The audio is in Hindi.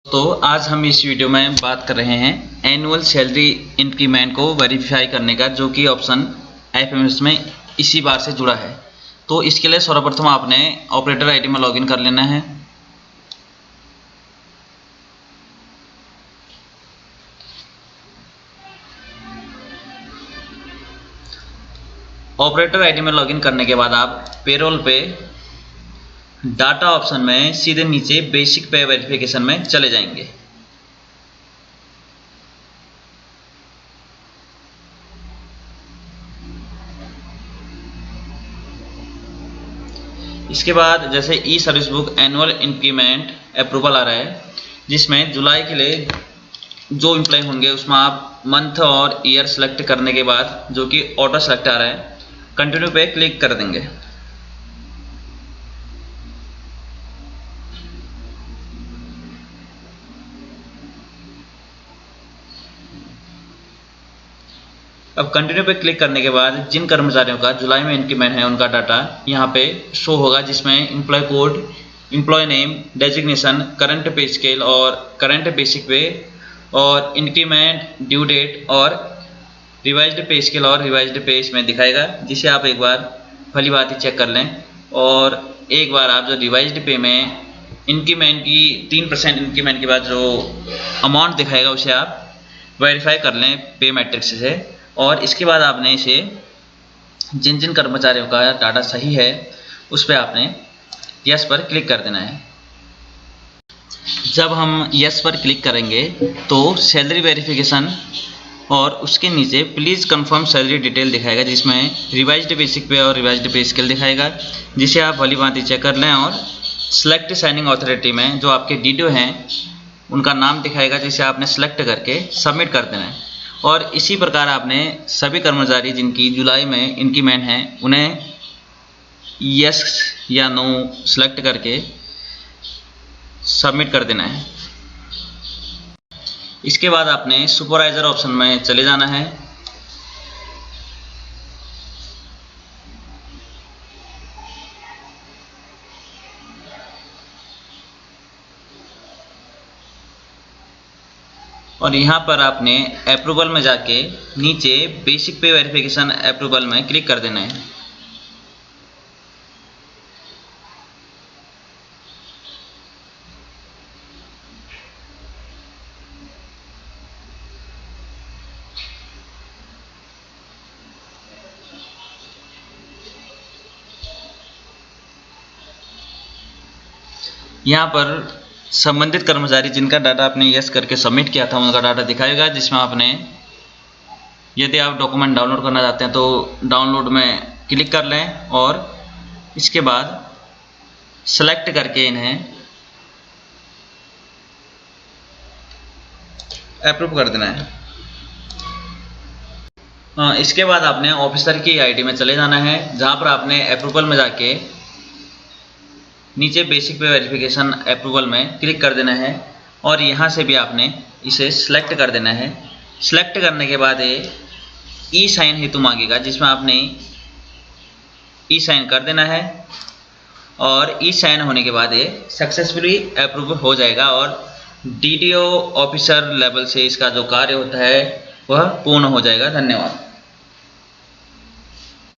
तो आज हम इस वीडियो में बात कर रहे हैं एनुअल सैलरी इंक्रीमेंट को वेरीफाई करने का, जो कि ऑप्शन एफएमएस में इसी बार से जुड़ा है। तो इसके लिए सर्वप्रथम आपने ऑपरेटर आईडी में लॉगिन कर लेना है। ऑपरेटर आईडी में लॉगिन करने के बाद आप पेरोल पे डाटा ऑप्शन में सीधे नीचे बेसिक पे वेरिफिकेशन में चले जाएंगे। इसके बाद जैसे e service book annual increment approval आ रहा है, जिसमें जुलाई के लिए जो एम्प्लॉय होंगे उसमें आप मंथ और ईयर सेलेक्ट करने के बाद, जो कि ऑटो सेलेक्ट आ रहा है, कंटिन्यू पे क्लिक कर देंगे। अब कंटिन्यू पे क्लिक करने के बाद जिन कर्मचारियों का जुलाई में इंक्रीमेंट है उनका डाटा यहाँ पे शो होगा, जिसमें employ code, employ name, designation, current pay scale और करंट बेसिक पे और इंक्रीमेंट ड्यू डेट और रिवाइज्ड पे स्केल और रिवाइज्ड पे इसमें दिखाएगा, जिसे आप एक बार भली बात ही चेक कर लें। और एक बार आप जो रिवाइज्ड पे में इंक्रीमेंट की 3% इंक्रीमेंट के बाद जो अमाउंट दिखाएगा उसे आप वेरीफाई कर लें पे मैट्रिक्स से। और इसके बाद आपने इसे जिन जिन कर्मचारियों का डाटा सही है उस पर आपने यस पर क्लिक कर देना है। जब हम यस पर क्लिक करेंगे तो सैलरी वेरिफिकेशन और उसके नीचे प्लीज़ कंफर्म सैलरी डिटेल दिखाएगा, जिसमें रिवाइज्ड बेसिक पे और रिवाइज्ड पे स्केल दिखाएगा, जिसे आप भली भांति चेक कर लें। और सिलेक्ट साइनिंग अथॉरिटी में जो आपके डीडीओ हैं उनका नाम दिखाएगा, जिसे आपने सेलेक्ट करके सबमिट कर देना है। और इसी प्रकार आपने सभी कर्मचारी जिनकी जुलाई में इंक्रीमेंट है उन्हें यस या नो सेलेक्ट करके सबमिट कर देना है। इसके बाद आपने सुपरवाइजर ऑप्शन में चले जाना है। और यहाँ पर आपने अप्रूवल में जाके नीचे बेसिक पे वेरिफिकेशन अप्रूवल में क्लिक कर देना है। यहाँ पर संबंधित कर्मचारी जिनका डाटा आपने यस करके सबमिट किया था उनका डाटा दिखाएगा, जिसमें आपने, यदि आप डॉक्यूमेंट डाउनलोड करना चाहते हैं तो डाउनलोड में क्लिक कर लें और इसके बाद सेलेक्ट करके इन्हें अप्रूव कर देना है। इसके बाद आपने ऑफिसर की आईडी में चले जाना है, जहाँ पर आपने अप्रूवल में जाके नीचे बेसिक पे वेरिफिकेशन अप्रूवल में क्लिक कर देना है। और यहाँ से भी आपने इसे सिलेक्ट कर देना है। सिलेक्ट करने के बाद ये ई साइन हेतु मांगेगा, जिसमें आपने ई साइन कर देना है। और ई साइन होने के बाद ये सक्सेसफुली अप्रूव हो जाएगा और डीडीओ ऑफिसर लेवल से इसका जो कार्य होता है वह पूर्ण हो जाएगा। धन्यवाद।